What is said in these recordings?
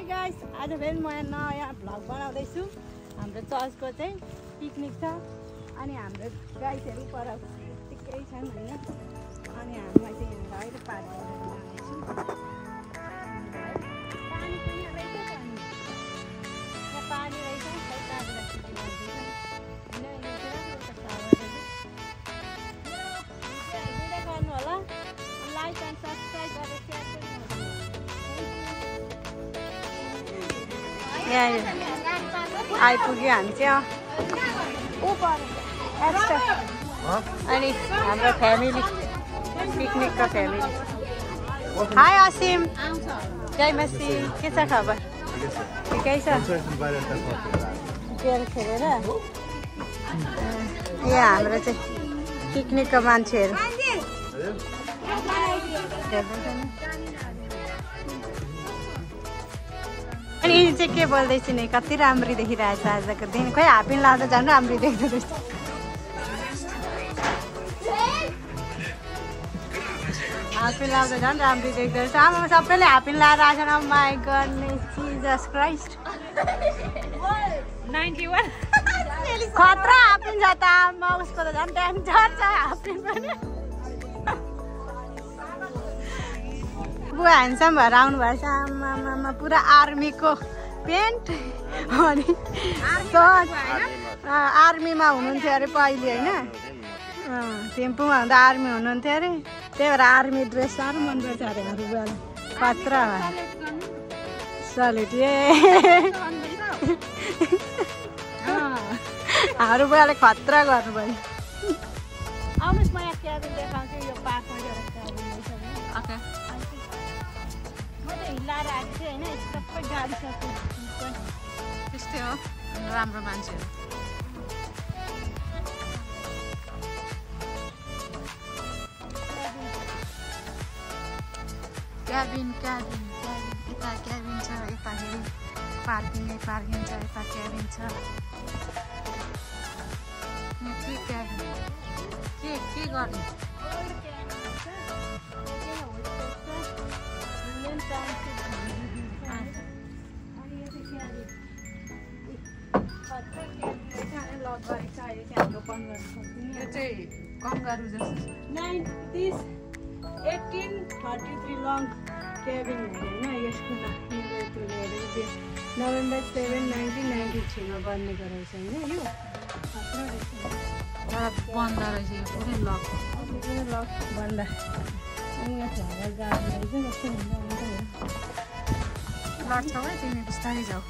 Guys आज फेरि म नयाँ भ्लग बनाउँदैछु। हाम्रो चर्चको चाहिँ पिकनिक छ अनि हाम्रो गाइसहरू पर यतिकै छन् हैन। अनि हामीलाई चाहिँ यहाँ अहिले पार्टी गर्दैछु। पानी पनि रहेछ पानी। यहाँ पानी रहेछ खै तारेर छिटो गर्दैछ। हैन यो चाहिँ एउटा टावर छ। भिडियो गर्नु होला। लाइक एन्ड सब्स्क्राइब गरेर शेयर गर्नु। आइपुग्यो हामी चाहिँ अनि हाम्रो फ्यामिली पिकनिकको फ्यामिली। हाई असिम, जय मसी, के छ खबर? ठिकै छ? गेम खेलेर यहाँ हाम्रो चाहिँ पिकनिकको मान्छेहरू अनि यी चाहिँ के बोल्दैछु नि, कति राम्री देखिरहेछ आजको दिन। खोइ हापिन लाँदा झन् राम्री देख्दो रहेछ। हापिन लाउँदा झन् राम्री देख्दो रहेछ। आमा सबैले हापिन लाएर आएको छ। माई गडनेस जिजस क्राइस्ट 91 खतरा हापिन छ त। आमा उसको त झन् डेन्जर छ हापिन पनि। बुवा ह्यान्डसम भएर आउनु भएछ। आमामा पुरा आर्मीको पेन्ट अनि आर्मीमा हुनुहुन्थ्यो अरे पहिले होइन। टेम्पोमा हुँदा आर्मी हुनुहुन्थ्यो अरे, त्यही भएर आर्मी ड्रेस साह्रो मनपर्छ अरे हाम्रो बुवालाई। खतरा भयो सलेट हाम्रो बुवाले खतरा गर्नुभयो। आउनुहोस् म यहाँ क्याबिन देखाउँछु। यो पार्कमा एउटा क्याबिन रहेछ नि। म त हिलाएर आएको थिएँ होइन। सबै गाडी छ त्यस्तै हो राम्रो मान्छेहरू। क्याबिन क्याबिन क्याबिन यता क्याबिन छ, यता फेरि पार्किङ छ, यता क्याबिन छ। के क्याबिन के गर्ने? यो चाहिँ कङ्गारू जस्तो 1833 लङ क्याबिन होइन। यसको नोभेम्बर 7, 1993 मा बनेको रहेछ होइन। यो बन्द रहेछ, यो पुरै लक बन्द। अनि यहाँ फ्लावर गार्डन रहेछ। कस्तो हुन्छ लड्छौ है तिमी, बिस्तारै जाऊ।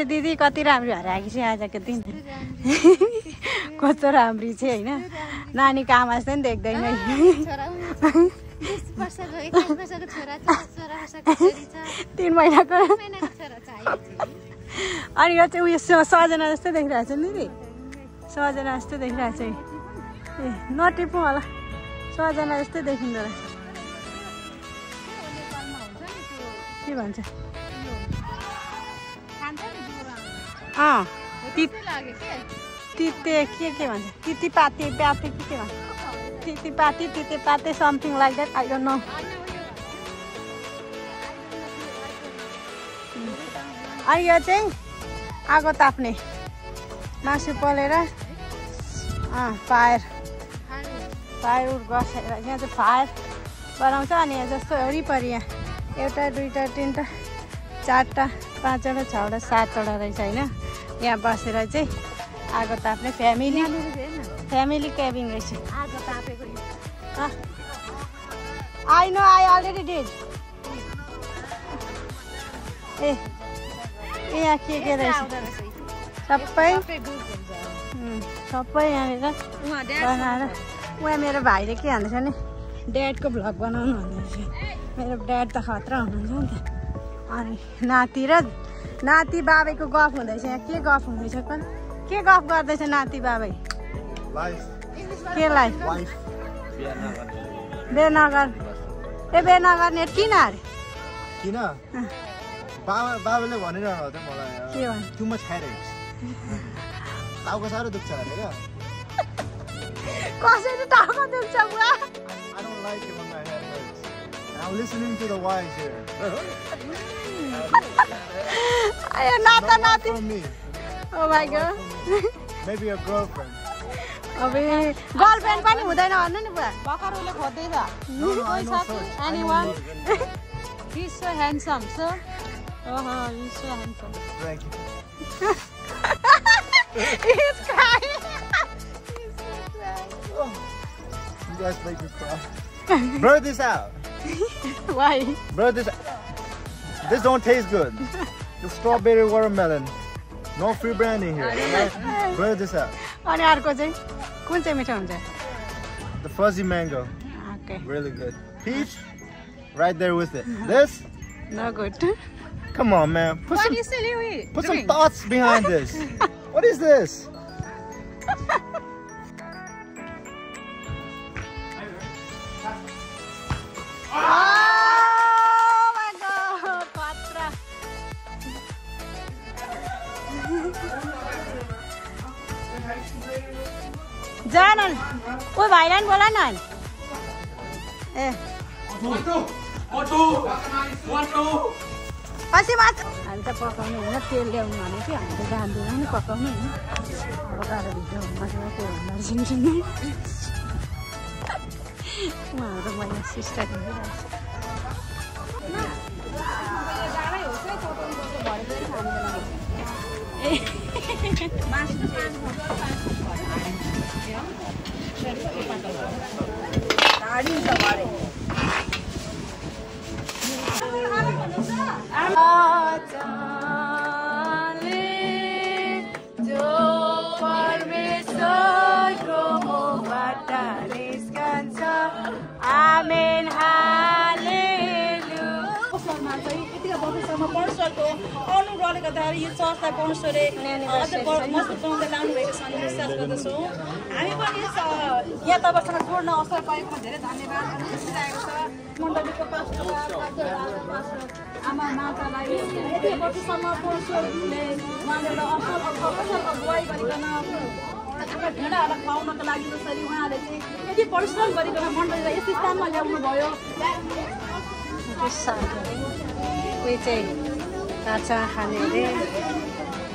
दिदी कति राम्री भएर आएकी छ आजको दिन। कस्तो राम्री छ होइन। नानीको आमा जस्तै नि देख्दैन। तीन महिनाको। अनि यो चाहिँ उयो सजना जस्तै देखिरहेको छ नि दिदी। सजना जस्तै देखिरहेको छ। ए नटिपौँ होला, सजना जस्तै देखिँदो रहेछ। के भन्छ? तिते के भन्छ? तितेपाती प्याते के भन्छ? तितेपाती something like that. I don't know. अनि यो चाहिँ आगो ताप्ने मासु पोलेर फायरवुड बसेर यहाँ चाहिँ फायर बनाउँछ। अनि यहाँ जस्तो वरिपरि यहाँ एउटा दुईवटा तिनवटा चारवटा पाँचवटा छवटा सातवटा रहेछ होइन। यहाँ बसेर चाहिँ आगो ताप्ने फ्यामिली क्याबिन रहेछ। आगो तापेको I know, I already did. ए यहाँ के रहेछ? सबै सबै यहाँनिर बनाएर उहाँ मेरो भाइले के भन्दैछ नि ड्याडको भ्लग बनाउनु भन्दैछ मेरो ड्याड त खतरा हुनुहुन्छ नि त अनि नाति बाबैको गफ हुँदैछ यहाँ के गफ हुँदैछ के गफ गर्दैछ नाति बाबै केलाई बे नगर्ने किन अरे किन बाबाले भनिरहनु थियो मलाई के भन्छ टु मच हेडेक्स टाउको साह्रो दुख्छ अरे क्या कसरी टाउको दुख्छ बुवा I don't like it when my head hurts. And I'm listening to the wise here. Ayo नाति From me. Oh my god. Maybe a girlfriend. अबे गर्लफ्रेन्ड पनि हुँदैन भन्नु नि बुवा भर्खर उसले खोज्दैछ No, I know first. Anyone? He's so handsome, sir. He's so handsome. Thank you. He's crying. Oh, you guys make me cry. Blur this out. Why? Blur this out. This don't taste good. The strawberry watermelon. No free branding here. Right? Blur this out. अनि अर्को चाहिँ कुन चाहिँ मिठो हुन्छ The fuzzy mango. Okay. Really good. Peach. Right there with it. This. No good. Come on, man. Put some thoughts behind this. What is this? Oh my god, patra. जान ओ भाइलाई नि बोला न ए पछि मात्र हामी त पकाउनु होइन तेल ल्याउनु भने कि हामी त जान्दैनौँ नि पकाउनु होइन अब गाह्रो भिडियो मजाले के भन्दा सुन्नु उहाँहरू त मैले सिस्टर Amen, आउनु रहले गर्दाखेरि यो चर्चलाई परमेश्वरले अझ मजबुत बनाउँदै लानु भएको छ हामी विश्वास गर्दछौँ हामी पनि यहाँ तपाईँसँग जोड्न अवसर पाएकोमा धेरै धन्यवाद खुसी लागेको छ मण्डलीको पास्टर आमा मातालाई यति वर्षसम्म परमेश्वरले उहाँहरूलाई असल अगुवाई गरिकन आफ्ना भेडाहरूलाई खुवाउनको लागि जसरी उहाँहरूले चाहिँ यति परिश्रम गरिकन मण्डलीलाई यस स्थानमा ल्याउनु भयो कोही चाहिँ काँचा खाने अरे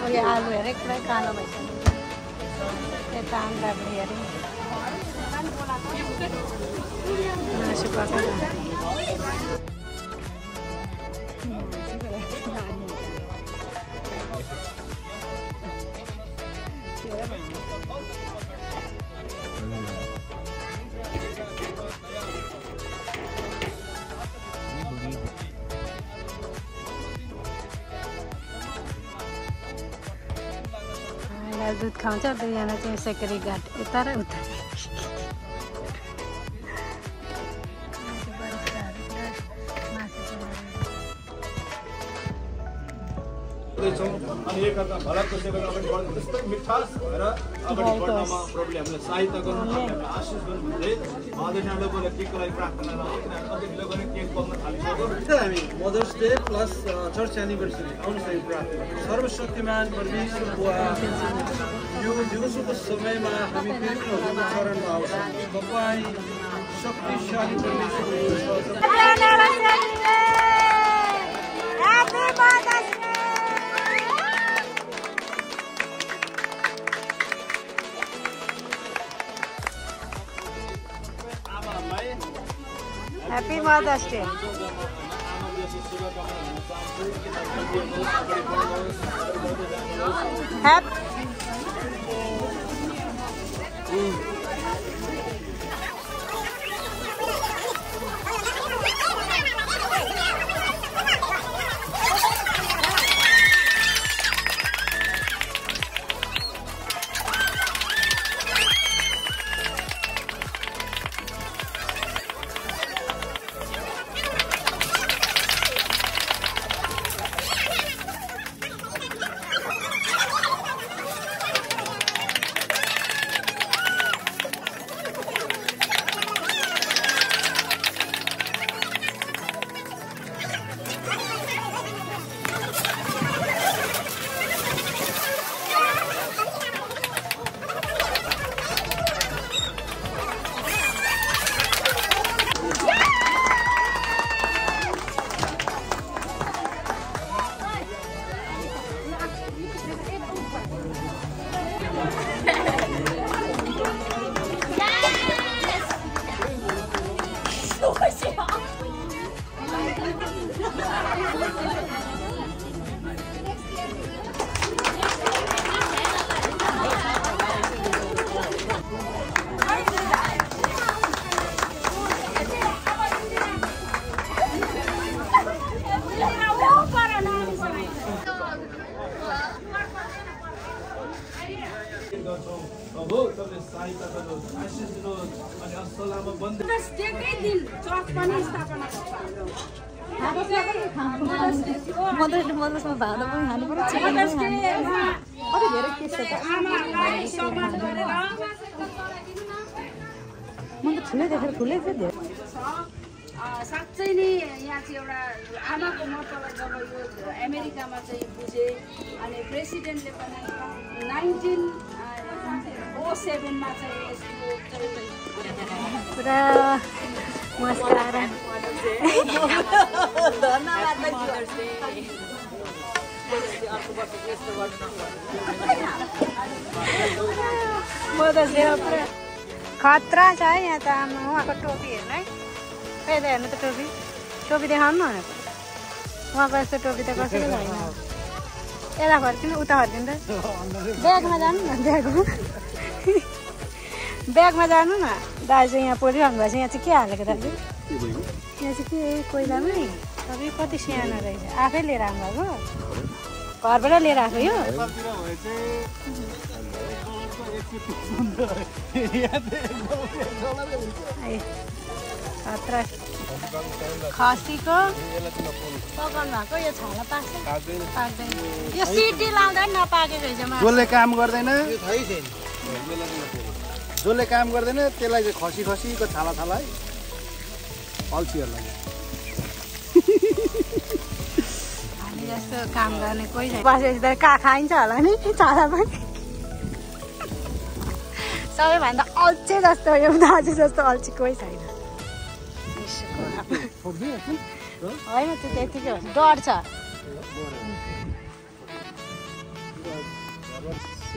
उयो आलु हेरेँ पुरै कालो भएछ यता आन्द्राभुँडी अरे मासु पकाएको दुध खुवाउँछ दुईजना चाहिँ सेकेरी गाठ यता र उता अनि एकअर्का भलाको सेवा अगाडि बढ्नु त्यस्तै मिठास भएर अगाडि बढ्नमा प्रभुले हामीलाई सहायता गर्नु हामीलाई आशिष गर्नु हुँदै आदरणीय बोले केकको लागि प्रार्थना गर्नु किनभने अझै ढिलो गर्ने केक बन्न थालिसक्यो हामी mother's day plus church anniversary आउनुहोस् हामी प्रार्थना सर्वशक्तिमान परमेश्वर बुवा यो दिवसको समयमा हामी फेरि हजुरको चरणमा आउँछौँ तपाईँ शक्तिशाली परमेश्वर Happy Mother's Day. Happy. अनुरोध गर्छौँ प्रभु तपाईँले सहायता गर्नुहोस् आशिष दिनुहोस् अनि अस्सलाममा बन्द त्यही दिन चर्च पनि स्थापना मधुसमा भात पनि खानु पर्यो चिकन पनि खानु अरू धेरै के छ त म त ठुलै देखेर ठुलै थियो धेरै साँच्चै नै यहाँ चाहिँ एउटा आमाको महत्त्व जब यो अमेरिकामा चाहिँ बुझे अनि प्रेसिडेन्टले पनि 1907 मा चाहिँ यसको पुरा मस्काएर मदर्स डे पुरा खतरा छ है यहाँ त आमा उहाँको टोपी हेर्नु है पहिला हेर्नु त टोपी देखाउनु न भनेको उहाँको यस्तो टोपी त कसैले छैन यता फर्किनु उता फर्किनु त ब्यागमा जानु न ब्यागमा जानु न दाजु यहाँ पोलिरहनु भएको छ यहाँ चाहिँ के हालेको दाजु यहाँ चाहिँ के कोइलामै तपाईँ कति सानो रहेछ आफै लिएर आउनुभएको घरबाट लिएर आएको यो खतरा खसीको पकाउनु भएको यो छाला पाक्दैन यो सिटी लाउँदा पनि नपाकेको रहेछ जसले काम गर्दैन त्यसलाई चाहिँ खसीको छाला है अल्छीहरूलाई हामी जस्तो काम गर्ने कोही छैन बसेपछि त कहाँ खाइन्छ होला नि छाला पनि सबैभन्दा अल्छे जस्तो यो दाजु जस्तो अल्छी कोही छैन होइन त्यो त्यतिकै हो डर छ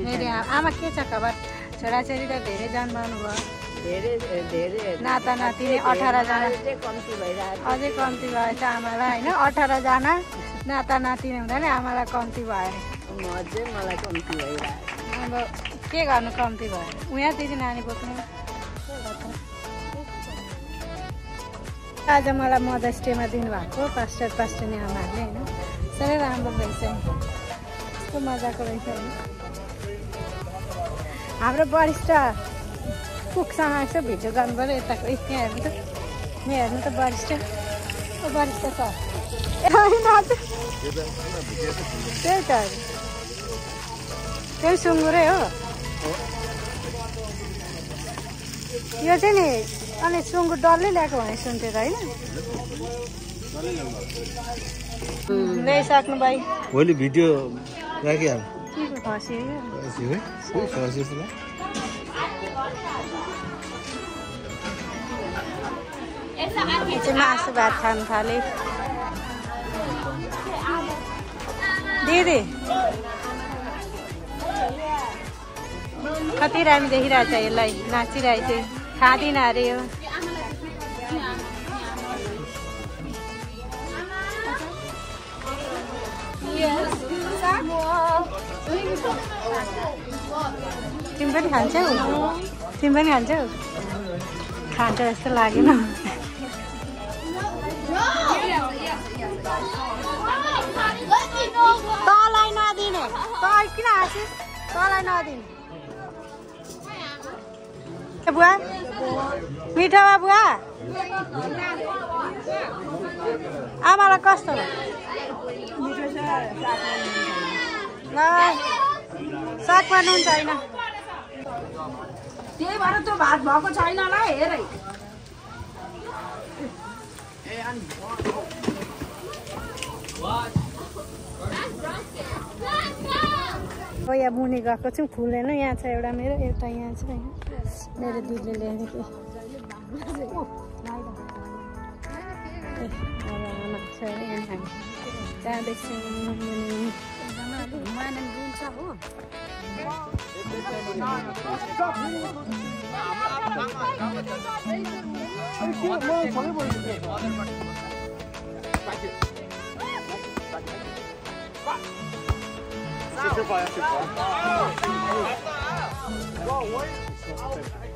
मेरो आमा के छ खबर छोराछोरी त धेरै जन्माउनु भयो नाता नाति 18 जना अझै कम्ती भएछ आमालाई होइन 18 जना नाता नाति हुँदैन आमालाई कम्ती भयो अरे मलाई कम्ती भइरहेको अब के गर्नु कम्ती भयो उहाँ त्यति नानी बोक्नु आज मलाई मदर्स डेमा दिनुभएको पास्टरनी आमाहरूले होइन साह्रै राम्रो रहेछ कस्तो मजाको रहेछ होइन हाम्रो वरिष्ठ कुकसँग यसो भिडियो गर्नु पऱ्यो यताको यहाँ हेर्नु त यहाँ हेर्नु त वरिष्ठ छ त्यही त त्यही सुँगुरै हो यो चाहिँ नि अनि सुँगुर डल्लै ल्याएको भने सुन्थ्यो त होइन ल्याइसक्नु भाइ भोलि भिडियो राखिहाल के खसी मासु भात खानु थाले दिदी कति राम्रो देखिरहेछ यसलाई नाचिरहेछ खाँदिन अरे यो तिमी पनि खान्छौ खान्छ जस्तो लागेन तँलाई नदिने तँ किन हाँसिस तँलाई नदिने बुवा मिठो बा बुवा आमालाई कस्तो ल सागमा नुन छैन त्यही भएर त्यो भात भएको छैन होला हेर यहाँ मुनि गएको छु फुलेन यहाँ छ एउटा मेरो एउटा यहाँ छ होइन मेरो दिदीले ल्याएको जाँदैछौँ हो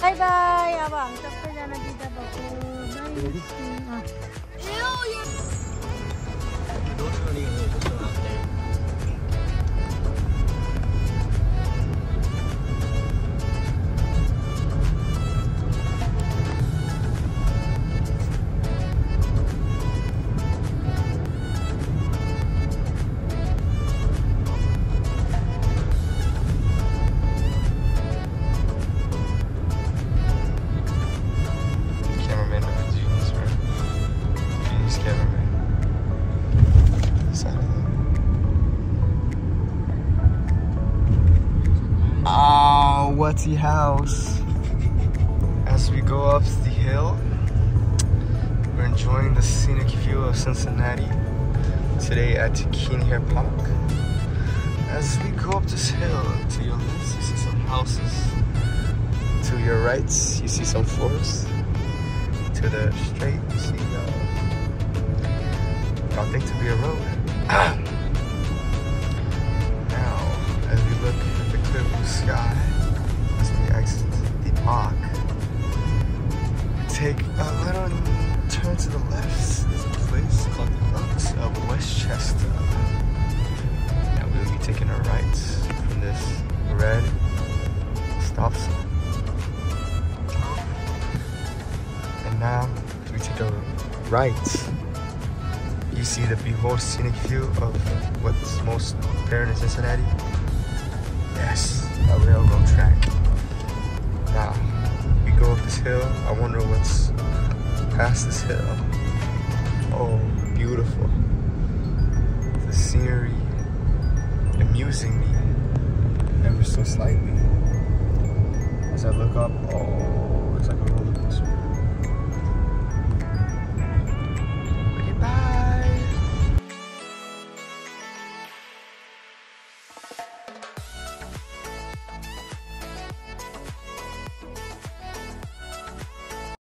बाई बाई अब हामी सबैजना बिदा भएको Whatty House. As we go up the hill, we're enjoying the scenic view of Cincinnati today at King Hair Park. As we go up this hill, to your left you see some houses, to your right you see some forest, to the straight you see nothing to be a road. Now, as we look at the clear blue sky, as we exit the park, take a little turn to the left. There's a place called the Oaks of Westchester. Now we'll be taking a right from this red stop sign. And now we take a right. You see the behold scenic view of what's most apparent in Cincinnati. Yes, a railroad track. Now we go up this hill. I wonder what's past this hill. Oh, beautiful. The scenery amusing me ever so slightly. As I look up, oh,